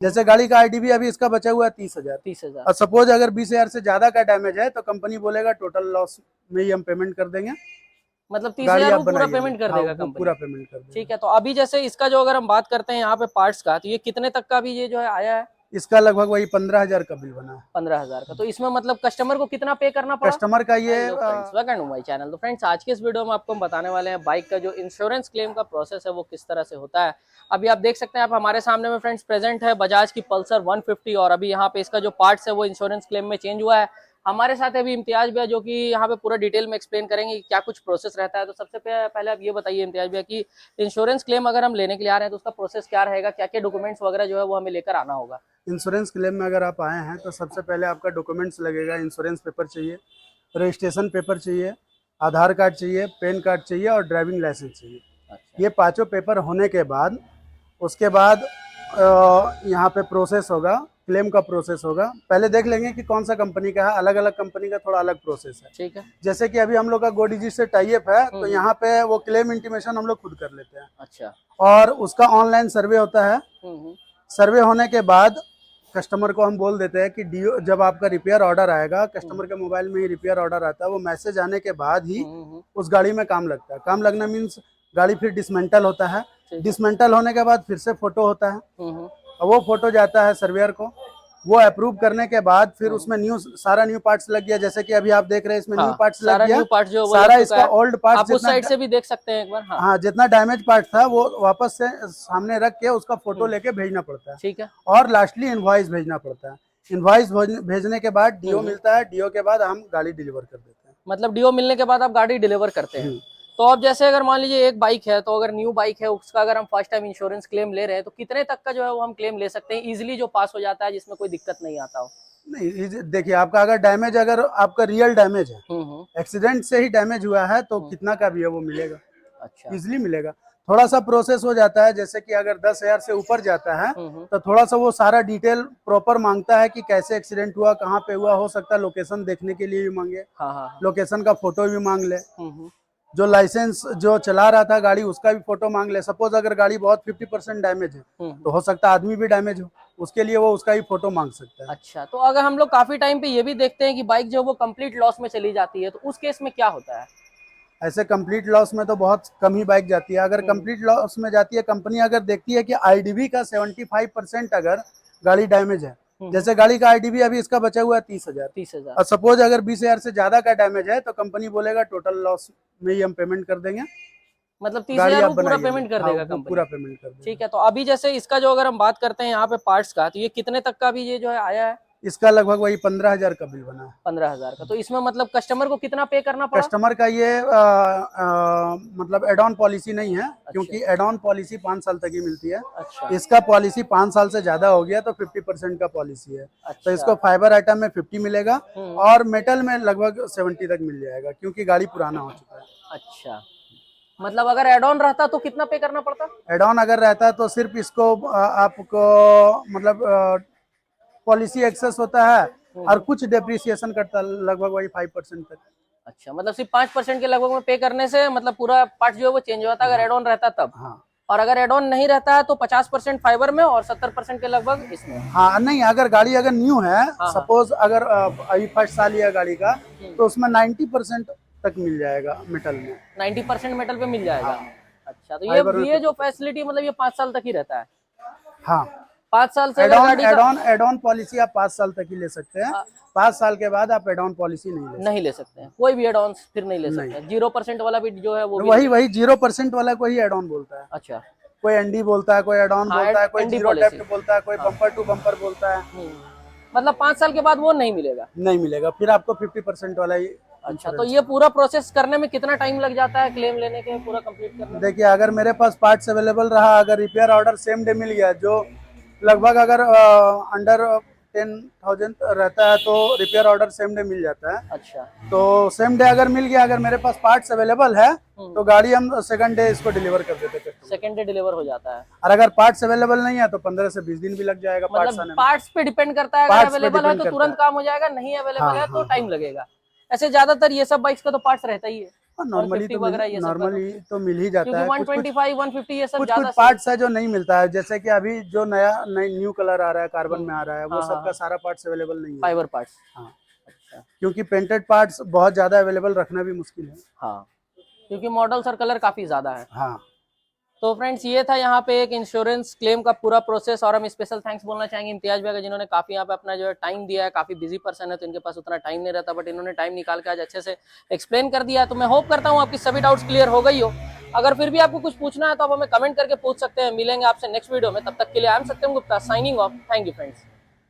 जैसे गाड़ी का आईडीवी अभी इसका बचा हुआ है 30,000। 30,000। और सपोज अगर 20,000 से ज्यादा का डैमेज है तो कंपनी बोलेगा टोटल लॉस में ही हम पेमेंट कर देंगे, मतलब गाड़ी 30,000 आप वो पूरा बनाइए। पेमेंट कर हाँ, देगा वो कंपनी। पूरा पेमेंट कर देगा। ठीक है, तो अभी जैसे इसका जो अगर हम बात करते हैं यहाँ पे पार्ट्स का, तो ये कितने तक का भी ये जो है आया है? इसका लगभग वही 15,000 का बिल बना है। 15,000 का। तो इसमें मतलब कस्टमर को कितना पे करना पड़ा? कस्टमर का ये वेलकम टू माय चैनल। तो फ्रेंड्स, आज के इस वीडियो में आपको हम बताने वाले हैं बाइक का जो इंश्योरेंस क्लेम का प्रोसेस है वो किस तरह से होता है। अभी आप देख सकते हैं, आप हमारे सामने में फ्रेंड्स प्रेजेंट है बजाज की पल्सर 150, और अभी यहाँ पे इसका जो पार्ट्स है वो इंश्योरेंस क्लेम में चेंज हुआ है। हमारे साथ अभी इम्तियाज भैया जो कि यहाँ पे पूरा डिटेल में एक्सप्लेन करेंगे कि क्या कुछ प्रोसेस रहता है। तो सबसे पहले आप ये बताइए इम्तियाज भैया कि इंश्योरेंस क्लेम अगर हम लेने के लिए आ रहे हैं तो उसका प्रोसेस क्या रहेगा, क्या क्या डॉक्यूमेंट्स वगैरह जो है वो हमें लेकर आना होगा? इंश्योरेंस क्लेम में अगर आप आए हैं तो सबसे पहले आपका डॉक्यूमेंट्स लगेगा। इंश्योरेंस पेपर चाहिए, रजिस्ट्रेशन पेपर चाहिए, आधार कार्ड चाहिए, पैन कार्ड चाहिए और ड्राइविंग लाइसेंस चाहिए। अच्छा। ये पांचों पेपर होने के बाद उसके बाद यहाँ पे प्रोसेस होगा, क्लेम का प्रोसेस होगा। पहले देख लेंगे कि कौन सा कंपनी का है, अलग अलग कंपनी का थोड़ा अलग प्रोसेस है। ठीक है। जैसे कि अभी हम लोग का गोडीजी से टाई अप है तो यहाँ पे वो क्लेम इंटीमेशन हम लोग खुद कर लेते हैं। अच्छा। और उसका ऑनलाइन सर्वे होता है। सर्वे होने के बाद कस्टमर को हम बोल देते हैं कि डीओ, जब आपका रिपेयर ऑर्डर आएगा, कस्टमर के मोबाइल में ही रिपेयर ऑर्डर आता है, वो मैसेज आने के बाद ही उस गाड़ी में काम लगता है। काम लगना मीन्स गाड़ी फिर डिसमेंटल होता है। डिसमेंटल होने के बाद फिर से फोटो होता है और वो फोटो जाता है सर्वेयर को। वो अप्रूव करने के बाद फिर उसमें सारा न्यू पार्ट्स लग गया। जैसे कि अभी आप देख रहे हैं इसमें न्यू पार्ट्स लग गया। न्यू पार्ट जो सारा इसका ओल्ड पार्ट्स आप उस साइड से भी देख सकते हैं एक बार। हाँ, जितना डैमेज पार्ट था वो वापस से सामने रख के उसका फोटो लेके भेजना पड़ता है। ठीक है। और लास्टली इनवॉइस भेजना पड़ता है। इनवॉइस भेजने के बाद डीओ मिलता है। डीओ के बाद हम गाड़ी डिलीवर कर देते हैं। मतलब डीओ मिलने के बाद आप गाड़ी डिलीवर करते हैं। तो अब जैसे अगर मान लीजिए एक बाइक है, तो अगर न्यू बाइक है उसका अगर हम फर्स्ट टाइम इंश्योरेंस क्लेम ले रहे हैं तो कितने तक का जो है वो हम क्लेम ले सकते हैं इजीली, जो पास हो जाता है, जिसमें कोई दिक्कत नहीं आता हो? नहीं, देखिए आपका अगर डैमेज, अगर आपका रियल डैमेज है, एक्सीडेंट से ही डैमेज हुआ है तो कितना का भी है वो मिलेगा। अच्छा, इजिली मिलेगा। थोड़ा सा प्रोसेस हो जाता है, जैसे कि अगर 10,000 से ऊपर जाता है तो थोड़ा सा वो सारा डिटेल प्रॉपर मांगता है कि कैसे एक्सीडेंट हुआ, कहाँ पे हुआ। हो सकता है लोकेशन देखने के लिए भी मांगे। लोकेशन का फोटो भी मांग ले। जो लाइसेंस जो चला रहा था गाड़ी उसका भी फोटो मांग ले। सपोज अगर गाड़ी बहुत 50% डैमेज है तो हो सकता है आदमी भी डैमेज हो, उसके लिए वो उसका ही फोटो मांग सकता है। अच्छा, तो अगर हम लोग काफी टाइम पे ये भी देखते हैं कि बाइक जो वो कंप्लीट लॉस में चली जाती है, तो उस केस में क्या होता है? ऐसे कंप्लीट लॉस में तो बहुत कम ही बाइक जाती है। अगर कंप्लीट लॉस में जाती है, कंपनी अगर देखती है कि आईडीवी का 75% अगर गाड़ी डैमेज है, जैसे गाड़ी का आईडीवी अभी इसका बचा हुआ है 30,000। और सपोज अगर 20,000 से ज्यादा का डैमेज है तो कंपनी बोलेगा टोटल लॉस में ही हम पेमेंट कर देंगे। मतलब 30,000 वो पूरा पेमेंट कर देगा कंपनी, पूरा पेमेंट कर देगा। ठीक है। तो अभी जैसे इसका जो अगर हम बात करते हैं यहाँ पे पार्ट्स का, तो ये कितने तक का भी ये जो है आया है? इसका लगभग वही 15,000 का बिल बना है। 15,000 का। तो इसमें मतलब कस्टमर को कितना पे करना पड़ा? कस्टमर का ये मतलब एड ऑन पॉलिसी नहीं है। अच्छा। क्योंकि एड ऑन पॉलिसी 5 साल तक ही मिलती है। अच्छा। इसका पॉलिसी 5 साल से ज्यादा हो गया तो 50% का पॉलिसी है। अच्छा। तो इसको फाइबर आइटम में 50 मिलेगा और मेटल में लगभग 70 तक मिल जाएगा, क्योंकि गाड़ी पुराना हो चुका है। अच्छा, मतलब अगर एड ऑन रहता तो कितना पे करना पड़ता? एड ऑन अगर रहता तो सिर्फ इसको आपको मतलब पॉलिसी एक्सेस होता है और कुछ डेप्रिसिएशन करता लगभग वही 5% तक। अच्छा, मतलब सिर्फ 5% के लगभग में पे करने से मतलब पूरा पार्ट जो है वो चेंज होता है अगर एड ऑन रहता तब। हाँ। और अगर एड ऑन नहीं रहता है तो 50% फाइबर में और 70% के लगभग इसमें। हाँ, नहीं, अगर गाड़ी अगर न्यू है, सपोज अगर अभी फर्स्ट साल ही है गाड़ी का, तो उसमें 90% तक मिल जाएगा मेटल में। 90% मेटल पे मिल जाएगा। अच्छा, तो ये जो फैसिलिटी मतलब ये 5 साल तक ही रहता है? हाँ, 5 साल से एड ऑन पॉलिसी आप 5 साल तक ही ले सकते हैं। 5 साल के बाद आप एड ऑन पॉलिसी नहीं ले सकते हैं। कोई भी एड ऑन फिर नहीं ले सकते। 0% वाला भी जो है वो वही 0% वाला को ही एड ऑन बोलता है। अच्छा, कोई एनडी बोलता है, कोई एड ऑन बोलता है, कोई जीरो डेप्थ बोलता है, कोई बम्पर टू बम्पर बोलता है। मतलब 5 साल के बाद वो नहीं मिलेगा, फिर आपको 50% वाला ही। अच्छा, तो ये पूरा प्रोसेस करने में कितना टाइम लग जाता है क्लेम लेने के पूरा कंप्लीट करने में? देखिए, अगर मेरे पास पार्ट्स अवेलेबल रहा, अगर repair order same day meal गया, जो लगभग अगर अंडर 10,000 रहता है तो repair order same day meal जाता है। अच्छा, तो सेम डे अगर मिल गया, अगर मेरे पास पार्ट्स अवेलेबल है तो गाड़ी हम सेकंड डे इसको डिलीवर कर देते हैं। सेकंड डे डिलीवर हो जाता है। और अगर पार्ट्स अवेलेबल नहीं है तो 15 से 20 दिन भी लग जाएगा। मतलब पार्ट्स पे डिपेंड करता है, अगर अवेलेबल है तो तुरंत काम हो जाएगा, नहीं अवेलेबल है तो टाइम लगेगा। ऐसे ज्यादातर ये सब बाइक्स का तो पार्ट्स रहता ही है। नॉर्मली 150 वगैरह ये सब का नॉर्मली तो मिल ही जाता क्योंकि है। 125 150 ये सब कुछ ज्यादा कुछ पार्ट्स है जो नहीं मिलता है, जैसे कि अभी जो न्यू कलर आ रहा है, कार्बन में आ रहा है, वो हाँ, हाँ, सबका सारा पार्ट्स अवेलेबल नहीं है। Fibre parts. हाँ, अच्छा, क्योंकि पेंटेड पार्ट्स बहुत ज्यादा अवेलेबल रखना भी मुश्किल है। हाँ, क्योंकि मॉडल्स और कलर काफी ज्यादा है। हाँ, तो फ्रेंड्स ये था यहाँ पे एक इंश्योरेंस क्लेम का पूरा प्रोसेस, और हम स्पेशल थैंक्स बोलना चाहेंगे इम्तियाज भाई का, जिन्होंने काफी यहाँ पे अपना जो है टाइम दिया है। काफी बिजी पर्सन है तो इनके पास उतना टाइम नहीं रहता, बट इन्होंने टाइम निकाल के आज अच्छे से एक्सप्लेन कर दिया। तो मैं होप करता हूँ आपकी सभी डाउट्स क्लियर हो गई हो। अगर फिर भी आपको कुछ पूछना है तो आप हमें कमेंट करके पूछ सकते हैं। मिलेंगे आपसे नेक्स्ट वीडियो में, तब तक के लिए I am Satyam Gupta signing off. Thank you friends.